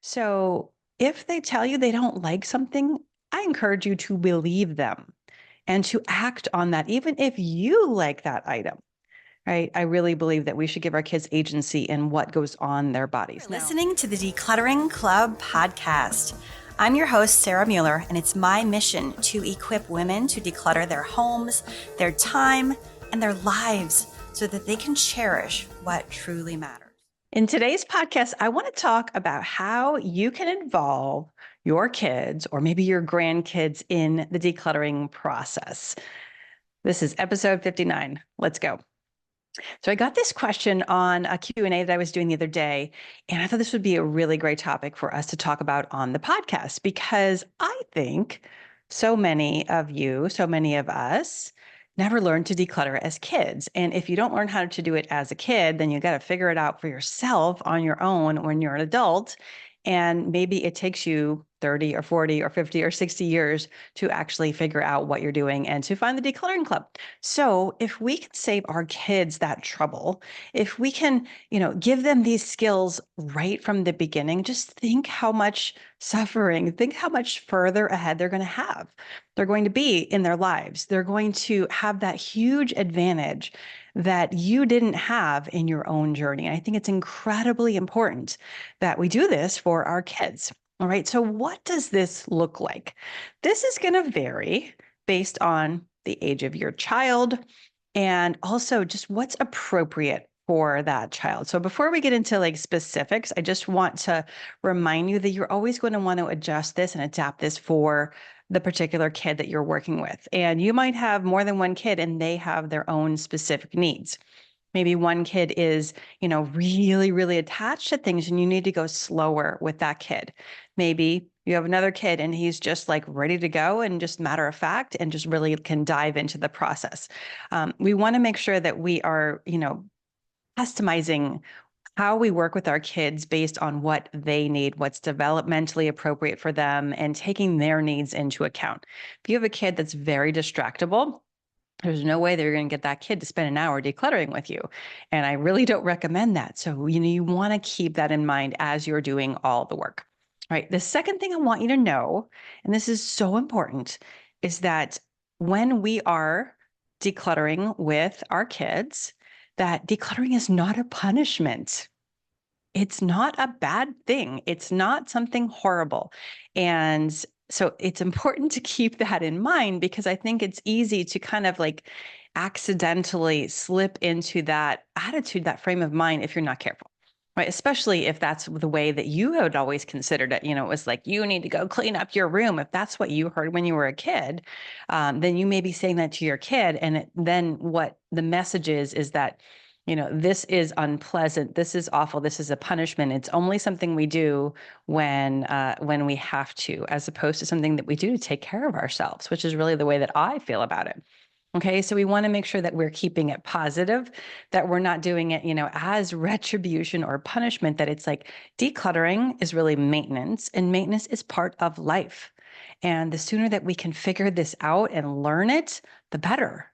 So if they tell you they don't like something, I encourage you to believe them and to act on that, even if you like that item, right? I really believe that we should give our kids agency in what goes on their bodies. You're listening to the Decluttering Club podcast. I'm your host, Sarah Mueller, and it's my mission to equip women to declutter their homes, their time, and their lives so that they can cherish what truly matters. In today's podcast, I want to talk about how you can involve your kids or maybe your grandkids in the decluttering process. This is episode 59. Let's go. So I got this question on a Q&A that I was doing the other day, and I thought this would be a really great topic for us to talk about on the podcast because I think so many of you, so many of us never learned to declutter as kids. And if you don't learn how to do it as a kid, then you got to figure it out for yourself on your own when you're an adult. And maybe it takes you 30 or 40 or 50 or 60 years to actually figure out what you're doing and to find the decluttering club. So if we can save our kids that trouble, if we can, give them these skills right from the beginning, just think how much suffering, think how much further ahead they're going to have. They're going to be in their lives. They're going to have that huge advantage that you didn't have in your own journey. And I think it's incredibly important that we do this for our kids. All right. So what does this look like? This is going to vary based on the age of your child and also just what's appropriate for that child. So before we get into like specifics, I just want to remind you that you're always going to want to adjust this and adapt this for the particular kid that you're working with. And you might have more than one kid and they have their own specific needs. Maybe one kid is, really, really attached to things and you need to go slower with that kid. Maybe you have another kid and he's just like ready to go and just matter of fact and just really can dive into the process. We want to make sure that we are, customizing how we work with our kids based on what they need, what's developmentally appropriate for them, and taking their needs into account. If you have a kid that's very distractible, there's no way they're going to get that kid to spend an hour decluttering with you. And I really don't recommend that. So, you want to keep that in mind as you're doing all the work. All right. The second thing I want you to know, and this is so important, is that when we are decluttering with our kids, that decluttering is not a punishment. It's not a bad thing. It's not something horrible. And so it's important to keep that in mind because I think it's easy to kind of like accidentally slip into that attitude, that frame of mind if you're not careful. Right. Especially if that's the way that you had always considered it. It was like, you need to go clean up your room. If that's what you heard when you were a kid, then you may be saying that to your kid. And then what the message is that, this is unpleasant. This is awful. This is a punishment. It's only something we do when we have to, as opposed to something that we do to take care of ourselves, which is really the way that I feel about it. Okay, so we want to make sure that we're keeping it positive, that we're not doing it, as retribution or punishment, that it's like decluttering is really maintenance and maintenance is part of life. And the sooner that we can figure this out and learn it, the better,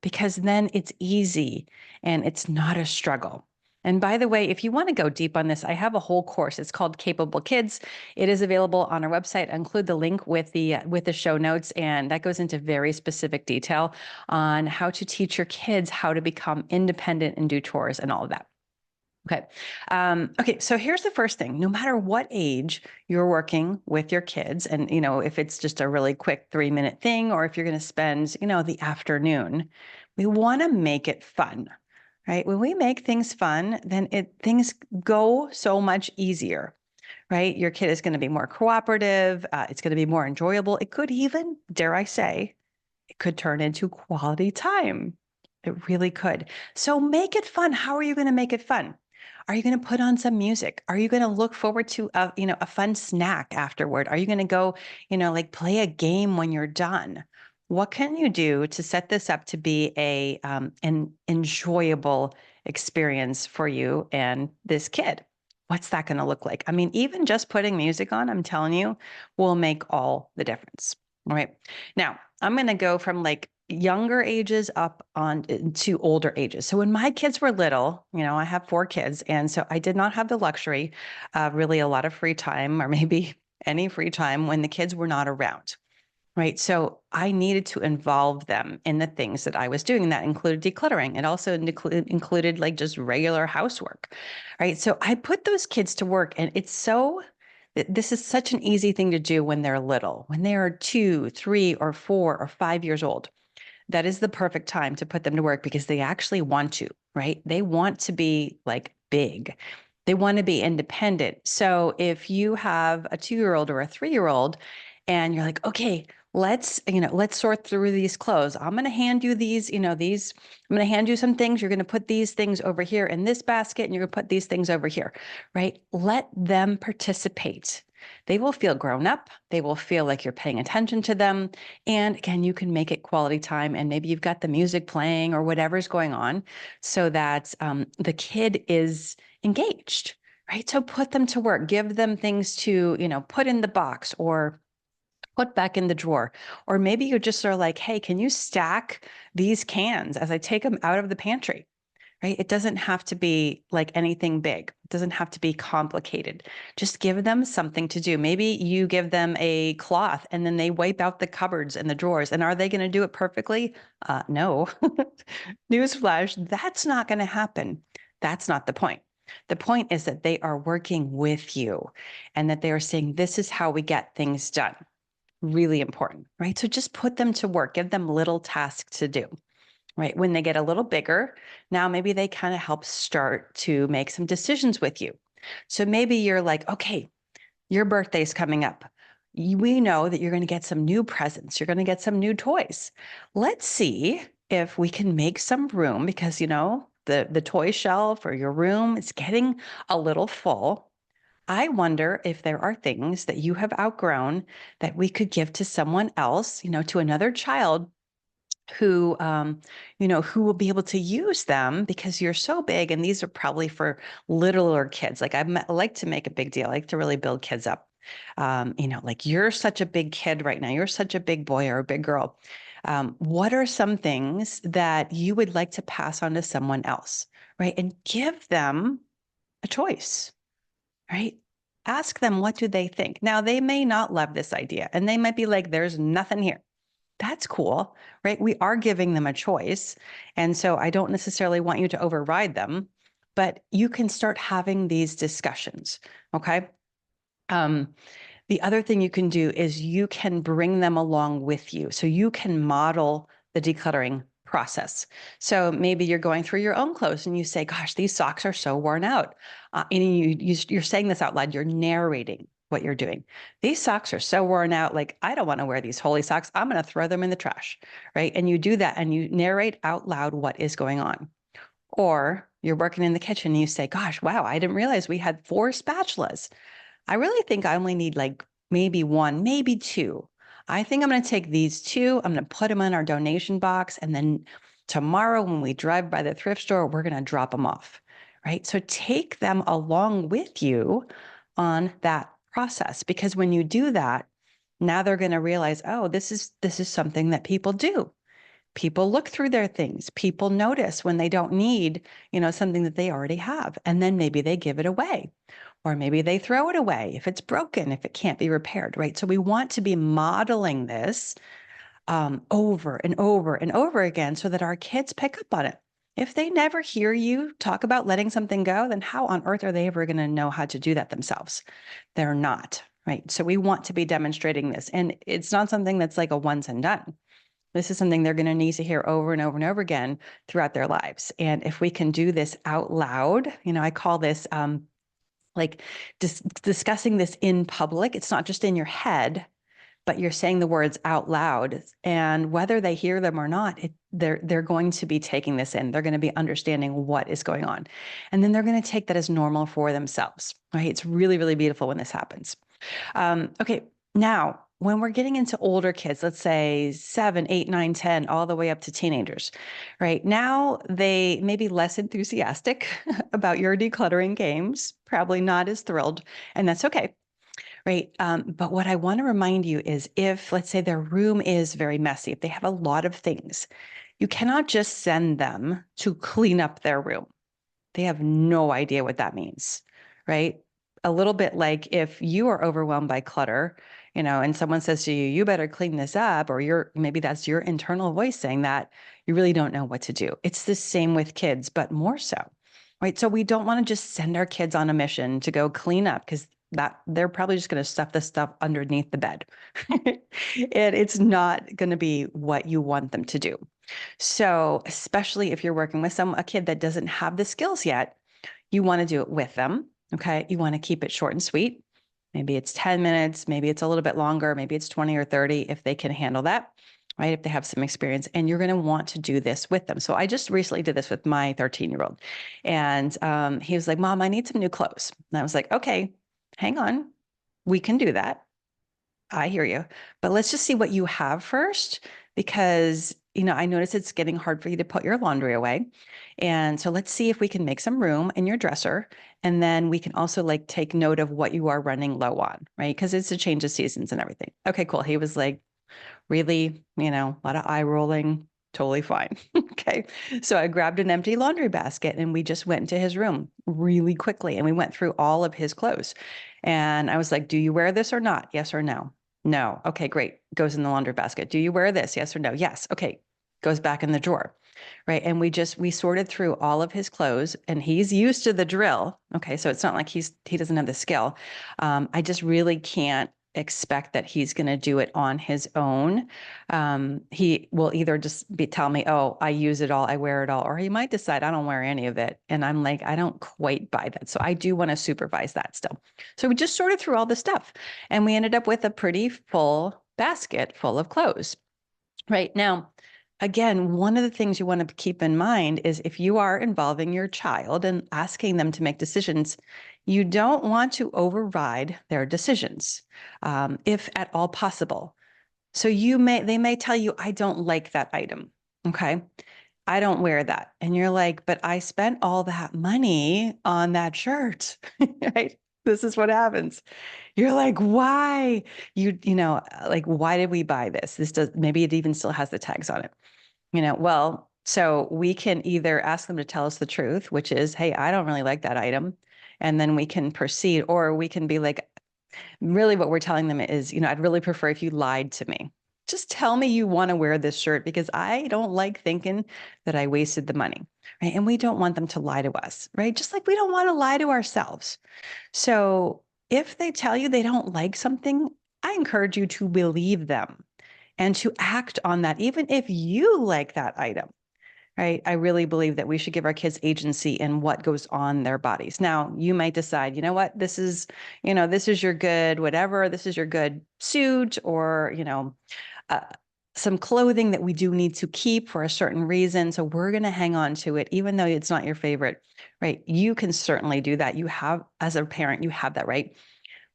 because then it's easy and it's not a struggle. And by the way, if you want to go deep on this, I have a whole course. It's called Capable Kids. It is available on our website. I include the link with the show notes, and that goes into very specific detail on how to teach your kids how to become independent and do chores and all of that. Okay. Okay. So here's the first thing. No matter what age you're working with your kids, and, if it's just a really quick 3-minute thing, or if you're going to spend, the afternoon, we want to make it fun, right? When we make things fun, then things go so much easier, right? Your kid is going to be more cooperative. It's going to be more enjoyable. It could even, dare I say, it could turn into quality time. It really could. So make it fun. How are you going to make it fun? Are you going to put on some music? Are you going to look forward to a fun snack afterward? Are you going to go, like play a game when you're done? What can you do to set this up to be an enjoyable experience for you and this kid? What's that going to look like? I mean, even just putting music on, I'm telling you, will make all the difference. All right. Now, I'm going to go from like, younger ages up on to older ages. So when my kids were little, I have 4 kids, and so I did not have the luxury of really a lot of free time, or maybe any free time when the kids were not around. Right. So I needed to involve them in the things that I was doing. And that included decluttering. It also included like just regular housework. Right. So I put those kids to work, and this is such an easy thing to do when they're little, when they are 2, 3, or 4, or 5 years old. That is the perfect time to put them to work because they actually want to, right? They want to be like big. They want to be independent. So if you have a 2-year-old or a 3-year-old and you're like, okay, let's sort through these clothes. I'm going to hand you I'm going to hand you some things. You're going to put these things over here in this basket, and you're going to put these things over here, right? Let them participate. They will feel grown up. They will feel like you're paying attention to them. And again, you can make it quality time, and maybe you've got the music playing or whatever's going on so that the kid is engaged, right? So put them to work, give them things to, put in the box or put back in the drawer. Or maybe you just are like, hey, can you stack these cans as I take them out of the pantry? Right? It doesn't have to be like anything big. It doesn't have to be complicated. Just give them something to do. Maybe you give them a cloth and then they wipe out the cupboards and the drawers. And are they going to do it perfectly? No. Newsflash, that's not going to happen. That's not the point. The point is that they are working with you and that they are saying, this is how we get things done. Really important, right? So just put them to work, give them little tasks to do. Right. When they get a little bigger, now maybe they kind of help start to make some decisions with you. So maybe you're like, okay, your birthday's coming up. We know that you're going to get some new presents. You're going to get some new toys. Let's see if we can make some room because, the toy shelf or your room is getting a little full. I wonder if there are things that you have outgrown that we could give to someone else, to another child who who will be able to use them because you're so big. And these are probably for littler kids. Like I like to make a big deal. I like to really build kids up. Like you're such a big kid right now. You're such a big boy or a big girl. What are some things that you would like to pass on to someone else, right? And give them a choice, right? Ask them, what do they think? Now, they may not love this idea and they might be like, there's nothing here. That's cool, right? We are giving them a choice. And so I don't necessarily want you to override them, but you can start having these discussions, okay? The other thing you can do is you can bring them along with you. So you can model the decluttering process. So maybe you're going through your own clothes and you say, gosh, these socks are so worn out. And you're saying this out loud, you're narrating what you're doing. These socks are so worn out. Like, I don't want to wear these holy socks. I'm going to throw them in the trash, right? And you do that and you narrate out loud what is going on. Or you're working in the kitchen and you say, gosh, wow, I didn't realize we had 4 spatulas. I really think I only need like maybe 1, maybe 2. I think I'm going to take these 2. I'm going to put them in our donation box. And then tomorrow when we drive by the thrift store, we're going to drop them off, right? So take them along with you on that process, because when you do that, now they're going to realize, oh, this is something that people do. People look through their things. People notice when they don't need, something that they already have. And then maybe they give it away, or maybe they throw it away if it's broken, if it can't be repaired, right? So we want to be modeling this over and over and over again so that our kids pick up on it. If they never hear you talk about letting something go, then how on earth are they ever going to know how to do that themselves? They're not, right? So we want to be demonstrating this. And it's not something that's like a once and done. This is something they're going to need to hear over and over and over again throughout their lives. And if we can do this out loud, I call this discussing this in public. It's not just in your head, but you're saying the words out loud, and whether they hear them or not, they're going to be taking this in. They're going to be understanding what is going on. And then they're going to take that as normal for themselves, right? It's really, really beautiful when this happens. Okay, now, when we're getting into older kids, let's say 7, 8, 9, 10, all the way up to teenagers, right? Now they may be less enthusiastic about your decluttering games, probably not as thrilled, and that's okay. right? But what I want to remind you is if, let's say, their room is very messy, if they have a lot of things, you cannot just send them to clean up their room. They have no idea what that means, right? A little bit like if you are overwhelmed by clutter, and someone says to you, you better clean this up, or maybe that's your internal voice saying that, you really don't know what to do. It's the same with kids, but more so, right? So we don't want to just send our kids on a mission to go clean up because that they're probably just going to stuff the stuff underneath the bed. And it's not going to be what you want them to do. So, especially if you're working with a kid that doesn't have the skills yet, you want to do it with them. Okay. You want to keep it short and sweet. Maybe it's 10 minutes, maybe it's a little bit longer, maybe it's 20 or 30 if they can handle that, right? If they have some experience, and you're going to want to do this with them. So I just recently did this with my 13-year-old, and he was like, Mom, I need some new clothes. And I was like, okay, hang on. We can do that. I hear you. But let's just see what you have first, because, I notice it's getting hard for you to put your laundry away. And so let's see if we can make some room in your dresser. And then we can also take note of what you are running low on, right? Because it's a change of seasons and everything. Okay, cool. He was like, really, a lot of eye rolling. Totally fine. Okay. So I grabbed an empty laundry basket and we just went into his room really quickly. And we went through all of his clothes. And I was like, do you wear this or not? Yes or no? No. Okay, great. Goes in the laundry basket. Do you wear this? Yes or no? Yes. Okay. Goes back in the drawer. Right. And we sorted through all of his clothes, and he's used to the drill. Okay. So it's not like he doesn't have the skill. I just really can't expect that he's going to do it on his own. He will either just tell me, oh, I use it all, I wear it all, or he might decide I don't wear any of it. And I'm like, I don't quite buy that. So I do want to supervise that still. So we just sorted through all the stuff, and we ended up with a pretty full basket full of clothes. Right now, again, one of the things you want to keep in mind is if you are involving your child and asking them to make decisions, you don't want to override their decisions, if at all possible. So they may tell you, I don't like that item. Okay. I don't wear that. And you're like, but I spent all that money on that shirt, right? This is what happens. You're like, why? Why did we buy this? Maybe it even still has the tags on it. Well, so we can either ask them to tell us the truth, which is, hey, I don't really like that item. And then we can proceed, or we can be like, really what we're telling them is, I'd really prefer if you lied to me. Just tell me you want to wear this shirt because I don't like thinking that I wasted the money, right? And we don't want them to lie to us, right? Just like we don't want to lie to ourselves. So if they tell you they don't like something, I encourage you to believe them and to act on that, even if you like that item, right? I really believe that we should give our kids agency in what goes on their bodies. Now, you might decide, you know what, this is your good, whatever, this is your good suit, or, uh, some clothing that we do need to keep for a certain reason. So we're going to hang on to it, even though it's not your favorite, right? You can certainly do that. You have, as a parent, you have that right.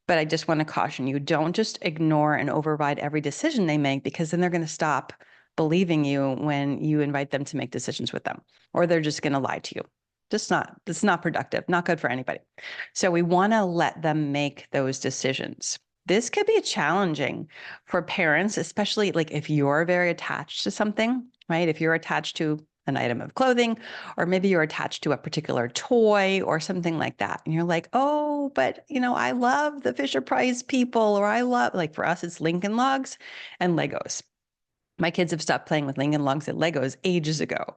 But I just want to caution you, don't just ignore and override every decision they make, because then they're going to stop believing you when you invite them to make decisions with them, or they're just going to lie to you. It's not productive, not good for anybody. So we want to let them make those decisions. This could be challenging for parents, especially if you're very attached to something, right? If you're attached to an item of clothing, or maybe you're attached to a particular toy or something like that. And you're like, oh, but I love the Fisher Price people, or I love, for us, it's Lincoln Logs and Legos. My kids have stopped playing with Lincoln Logs and Legos ages ago.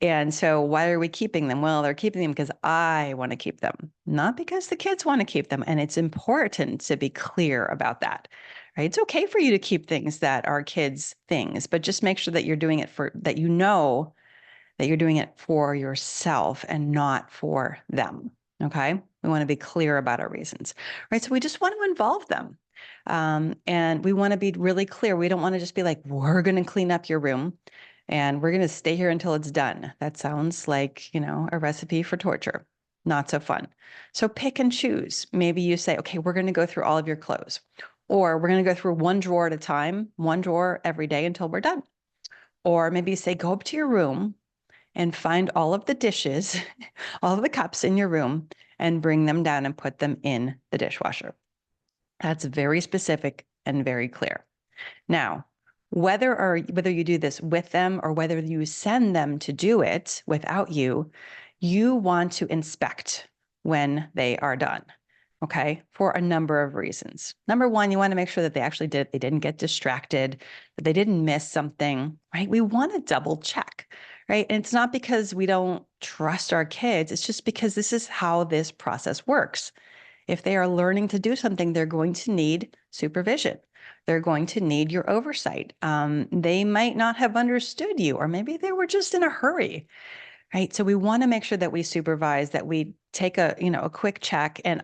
And so why are we keeping them? Well, they're keeping them because I want to keep them, not because the kids want to keep them. And it's important to be clear about that, right? It's okay for you to keep things that are kids' things, but just make sure that you're doing it that you're doing it for yourself and not for them. Okay. We want to be clear about our reasons, right? So we just want to involve them. And we want to be really clear. We don't want to just be like, we're going to clean up your room and we're going to stay here until it's done. That sounds like, a recipe for torture. Not so fun. So pick and choose. Maybe you say, okay, we're going to go through all of your clothes, or we're going to go through one drawer at a time, one drawer every day until we're done. Or maybe you say, go up to your room and find all of the dishes, all of the cups in your room, and bring them down and put them in the dishwasher. That's very specific and very clear. Now, whether you do this with them or whether you send them to do it without you, you want to inspect when they are done. Okay, for a number of reasons. Number one, you want to make sure that they actually did it. They didn't get distracted, that they didn't miss something, right? We want to double check, right? And it's not because we don't trust our kids. It's just because this is how this process works. If they are learning to do something, they're going to need supervision. They're going to need your oversight. They might not have understood you, or maybe they were just in a hurry, right? So we want to make sure that we supervise, that we take a quick check. And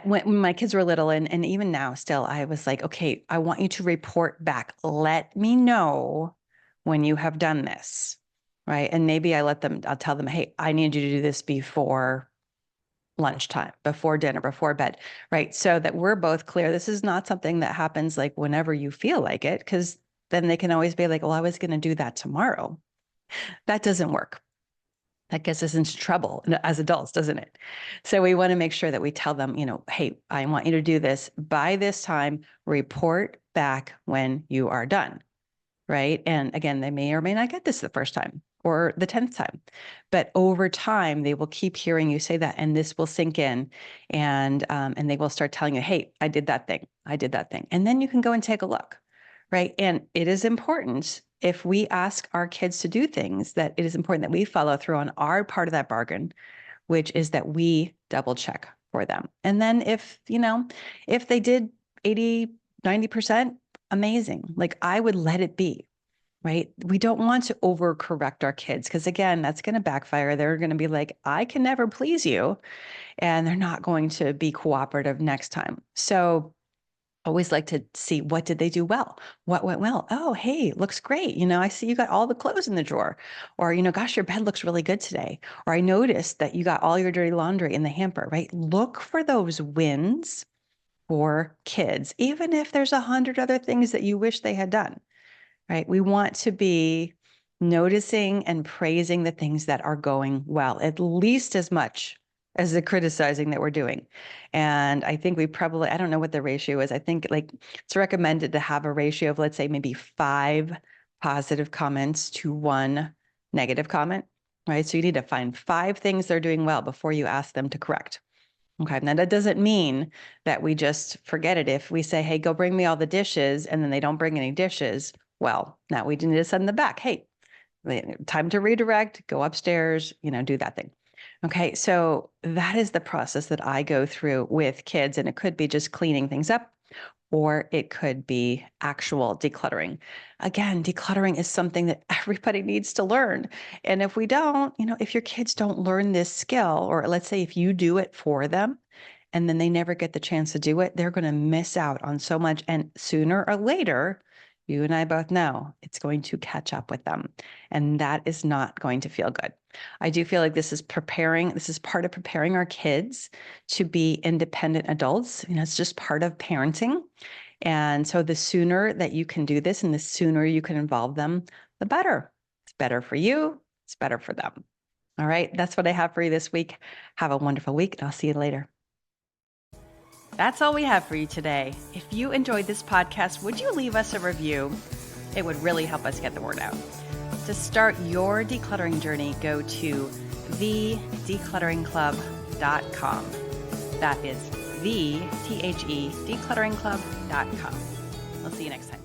when my kids were little, and even now still, I was like, okay, I want you to report back. Let me know when you have done this, right? And maybe I'll tell them, hey, I need you to do this before lunchtime, before dinner, before bed, right? So that we're both clear. This is not something that happens like whenever you feel like it, because then they can always be like, well, I was going to do that tomorrow. That doesn't work. That gets us into trouble as adults, doesn't it? So we want to make sure that we tell them, hey, I want you to do this by this time, report back when you are done, right? And again, they may or may not get this the first time or the 10th time, but over time, they will keep hearing you say that, and this will sink in, and they will start telling you, hey, I did that thing. And then you can go and take a look, right? And it is important, if we ask our kids to do things, that it is important that we follow through on our part of that bargain, which is that we double check for them. And then if they did 80, 90%, amazing. Like, I would let it be, right? We don't want to overcorrect our kids, because again, that's going to backfire. They're going to be like, I can never please you. And they're not going to be cooperative next time. So always like to see, what did they do well? What went well? Oh, hey, looks great. I see you got all the clothes in the drawer. Or, gosh, your bed looks really good today. Or I noticed that you got all your dirty laundry in the hamper, right? Look for those wins for kids, even if there's 100 other things that you wish they had done, right? We want to be noticing and praising the things that are going well, at least as much as the criticizing that we're doing. And I think I don't know what the ratio is. I think it's recommended to have a ratio of, let's say, maybe 5 positive comments to 1 negative comment, right? So you need to find 5 things they're doing well before you ask them to correct. Okay. Now that doesn't mean that we just forget it. If we say, hey, go bring me all the dishes, and then they don't bring any dishes, well, now we need to send them back. Hey, time to redirect, go upstairs, do that thing. Okay. So that is the process that I go through with kids. And it could be just cleaning things up, or it could be actual decluttering. Again, decluttering is something that everybody needs to learn. And if we don't, if your kids don't learn this skill, or let's say if you do it for them and then they never get the chance to do it, they're going to miss out on so much. And sooner or later, you and I both know it's going to catch up with them. And that is not going to feel good. I do feel like this is part of preparing our kids to be independent adults. It's just part of parenting. And so the sooner that you can do this and the sooner you can involve them, the better. It's better for you. It's better for them. All right. That's what I have for you this week. Have a wonderful week, and I'll see you later. That's all we have for you today. If you enjoyed this podcast, would you leave us a review? It would really help us get the word out. To start your decluttering journey, go to thedeclutteringclub.com. That is declutteringclub.com. We'll see you next time.